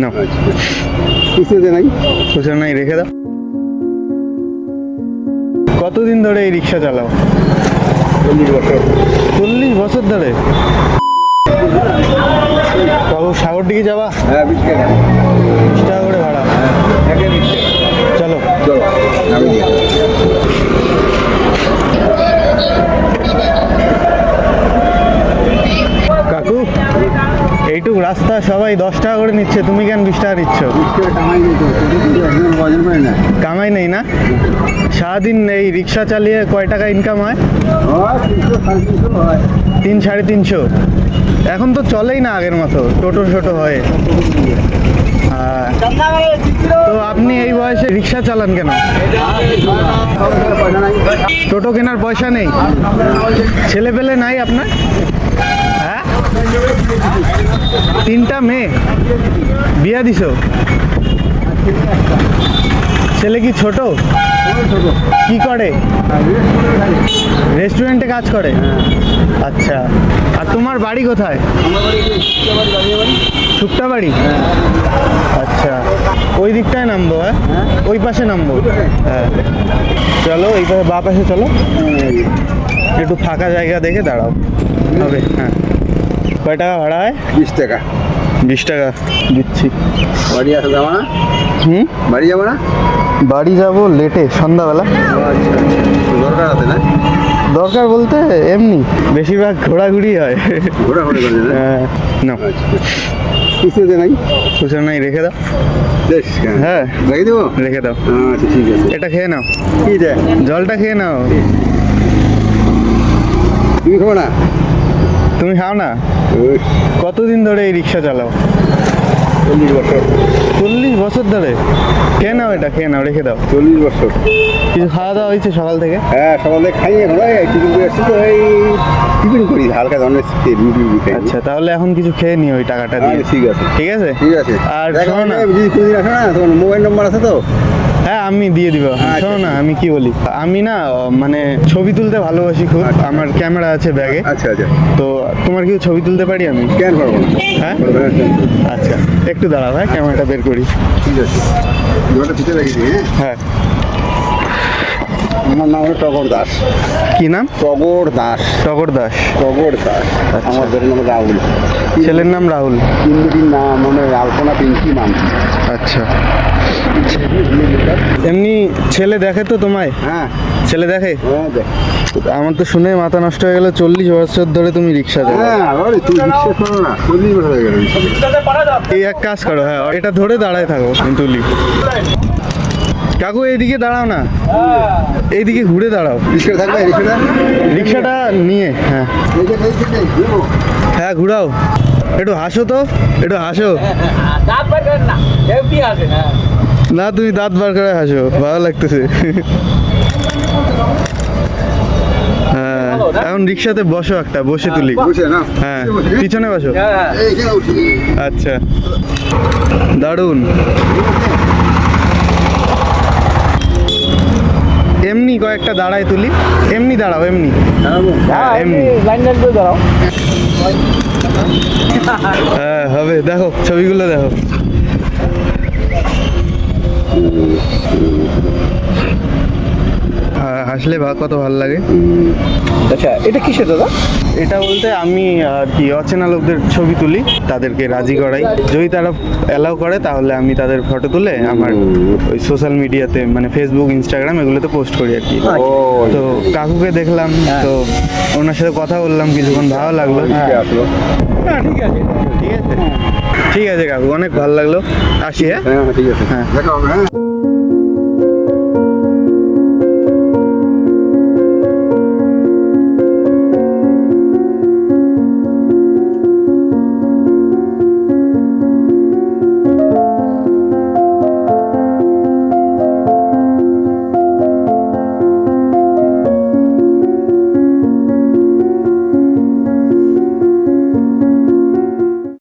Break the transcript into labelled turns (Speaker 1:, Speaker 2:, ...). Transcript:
Speaker 1: না
Speaker 2: খুচরো নাই?
Speaker 1: খুচরো নাই, রেখে দাও। কতদিন ধরে এই রিক্সা চালাও?
Speaker 2: 40 বছর।
Speaker 1: 40 বছর ধরে? বাবু সাগরডিঘি যাবা?
Speaker 2: হ্যাঁ 20 টাকা।
Speaker 1: 20 টাকা করে ভাড়া।
Speaker 2: একে 20 টাকা।
Speaker 1: চলো
Speaker 2: চলো আমি দিয়ে
Speaker 1: কাকু, এইটুক রাস্তা সবাই 10 টাকা করে নিচ্ছে, তুমি কেন 20 টাকা নিচ্ছ?
Speaker 2: 20 টাকা কামাই নেই তো, একজন বাজার পায় না।
Speaker 1: কামাই নেই না? সারাদিন এই রিক্সা চালিয়ে কয় টাকা ইনকাম হয়?
Speaker 2: 300 350 হয়।
Speaker 1: 300-350? এখন তো চলেই না আগের মতো, টোটো ছোটো হয়। হ্যাঁ, তো আপনি এই বয়সে রিক্সা চালান কেন?
Speaker 2: পয়সা নাই।
Speaker 1: টোটো কেনার পয়সা নেই? ছেলে পেলে নাই আপনার? হ্যাঁ, 3টা মেয়ে, বিয়া দিছো? ছেলে কি ছোট? কি করে? রেস্টুরেন্টে কাজ করে? আচ্ছা, আর তোমার বাড়ি কোথায়? শুক্তা বাড়ি? আচ্ছা, ওই দিকটায় নামবো? হ্যাঁ, ওই পাশে নামবো। হ্যাঁ চলো, এই পাশে, বা পাশে চলো, একটু ফাঁকা জায়গা দেখে দাঁড়াও। হবে? হ্যাঁ। কয় টাকা ভাড়া হয়?
Speaker 2: 20 টাকা।
Speaker 1: 20 টাকা দিচ্ছি।
Speaker 2: বাড়ি আসা যাবো না? বাড়ি যাবো না?
Speaker 1: বাড়ি যাবো লেটে, সন্ধ্যাবেলা।
Speaker 2: আচ্ছা, দরকার আছে না?
Speaker 1: দরকার বলতে এমনি, বেশিরভাগ ঘোরাঘুরি হয়।
Speaker 2: ঘোরাঘুরি করছে না?
Speaker 1: হ্যাঁ, না
Speaker 2: খুচরো নাই?
Speaker 1: খুচরো নাই, রেখে দাও।
Speaker 2: বেশ,
Speaker 1: হ্যাঁ
Speaker 2: রেখে দেবো?
Speaker 1: রেখে দাও।
Speaker 2: আচ্ছা ঠিক আছে।
Speaker 1: এটা খেয়ে নাও,
Speaker 2: কি রে?
Speaker 1: জলটা খেয়ে নাও।
Speaker 2: তুমি খাবো না?
Speaker 1: তুমি খাও না?
Speaker 2: ওই,
Speaker 1: কতদিন ধরে এই রিক্সা চালাও?
Speaker 2: 40 বছর।
Speaker 1: 40 বছর ধরে? খেয়ে নাও, এটা খেয়ে নাও, রেখে দাও।
Speaker 2: 40 বছর।
Speaker 1: কিছু খাওয়া দাওয়া হয়েছে সকাল থেকে?
Speaker 2: হ্যাঁ সকালে খাই, এখন টিফিন করে আসছি তো, এই টিফিন করি হালকা ধরনের রুটি খাই।
Speaker 1: আচ্ছা, তাহলে এখন কিছু খেয়ে নিও ওই টাকাটা দিয়ে।
Speaker 2: ঠিক আছে
Speaker 1: ঠিক আছে?
Speaker 2: ঠিক আছে।
Speaker 1: আর
Speaker 2: দেখো
Speaker 1: শোনো না,
Speaker 2: যদি কোনদিন আসো না, তোমার মোবাইল নম্বর আছে তো?
Speaker 1: হ্যাঁ আমি দিয়ে দিব।
Speaker 2: আচ্ছা।
Speaker 1: শোনো না, আমি কি বলি, আমি না মানে ছবি তুলতে ভালোবাসি খুব।
Speaker 2: আচ্ছা।
Speaker 1: আমার ক্যামেরা আছে ব্যাগে।
Speaker 2: আচ্ছা আচ্ছা।
Speaker 1: তো তোমার কি ছবি তুলতে পারি আমি?
Speaker 2: কেন পারবো না?
Speaker 1: হ্যাঁ
Speaker 2: হ্যাঁ,
Speaker 1: আচ্ছা, একটু দাঁড়াও, হ্যাঁ ক্যামেরাটা বের করি।
Speaker 2: ঠিক আছে। জলটা ভিতরে রেখেছি। হ্যাঁ,
Speaker 1: হ্যাঁ।
Speaker 2: আমার নাম হলো টগর দাস।
Speaker 1: কি নাম?
Speaker 2: টগর দাস।
Speaker 1: টগর দাস?
Speaker 2: টগর দাস।
Speaker 1: আচ্ছা।
Speaker 2: আমার বের নাম রাহুল।
Speaker 1: ছেলের নাম রাহুল?
Speaker 2: তিন নাম মানে আলপনা পিঙ্কি নাম।
Speaker 1: আচ্ছা, এমনি ছেলে দেখে তো তোমায়?
Speaker 2: হ্যাঁ
Speaker 1: ছেলে দেখে?
Speaker 2: হ্যাঁ দেখ।
Speaker 1: আমার তো শুনে মাথা নষ্ট হয়ে গেল, 40 বছর ধরে তুমি রিক্সা চালাও।
Speaker 2: হ্যাঁ আরে তুই বিশ্বাস করো না, 40 বছর হয়ে গেল।
Speaker 1: এই এক কাজ করো, হ্যাঁ এটা ধরে দাঁড়ায় থাকো, আমি তুলি। কাকু এইদিকে দাঁড়াও না, এইদিকে ঘুরে দাঁড়াও।
Speaker 2: রিক্সা থাকবে? রিক্সাটা
Speaker 1: রিক্সাটা নিয়ে, হ্যাঁ হ্যাঁ ঘুরাও। একটু হাসো তো, একটু হাসো। না তুমি দাঁত বার করে হাসো, ভালো লাগতেছে। হ্যাঁ, এখন রিক্সাতে বসো, একটা বসে তুলি।
Speaker 2: বসে না?
Speaker 1: হ্যাঁ, পিছনে বসো।
Speaker 2: এইখানে উঠি।
Speaker 1: আচ্ছা, দারুণ। এমনি কয়েকটা দাঁড়ায় তুলি, এমনি দাঁড়াও, এমনি। হ্যাঁ, এমনি হ্যাঁ হবে, দেখো ছবিগুলো দেখো। হাসলে কত ভালো লাগে।
Speaker 2: আচ্ছা এটা কিসের দাদা?
Speaker 1: এটা বলতে আমি আর কি অচেনা লোকদের ছবি তুলি, তাদেরকে রাজি করাই। যদি তারা অ্যালাউ করে তাহলে আমি তাদের ফটো তুলে আমার ওই সোশ্যাল মিডিয়াতে, মানে ফেসবুক, ইনস্টাগ্রাম এগুলোতে পোস্ট করি আর কি। তো কাকুকে দেখলাম, তো ওনার সাথে কথা বললাম কিছুক্ষণ, ভালো লাগলো।
Speaker 2: ঠিক আছে
Speaker 1: ঠিক আছে, ঠিক আছে, ঠিক আছে কাকু, অনেক ভালো লাগলো। আসি? হ্যাঁ
Speaker 2: হ্যাঁ ঠিক আছে।
Speaker 1: হ্যাঁ।
Speaker 2: দেখা হবে। হ্যাঁ।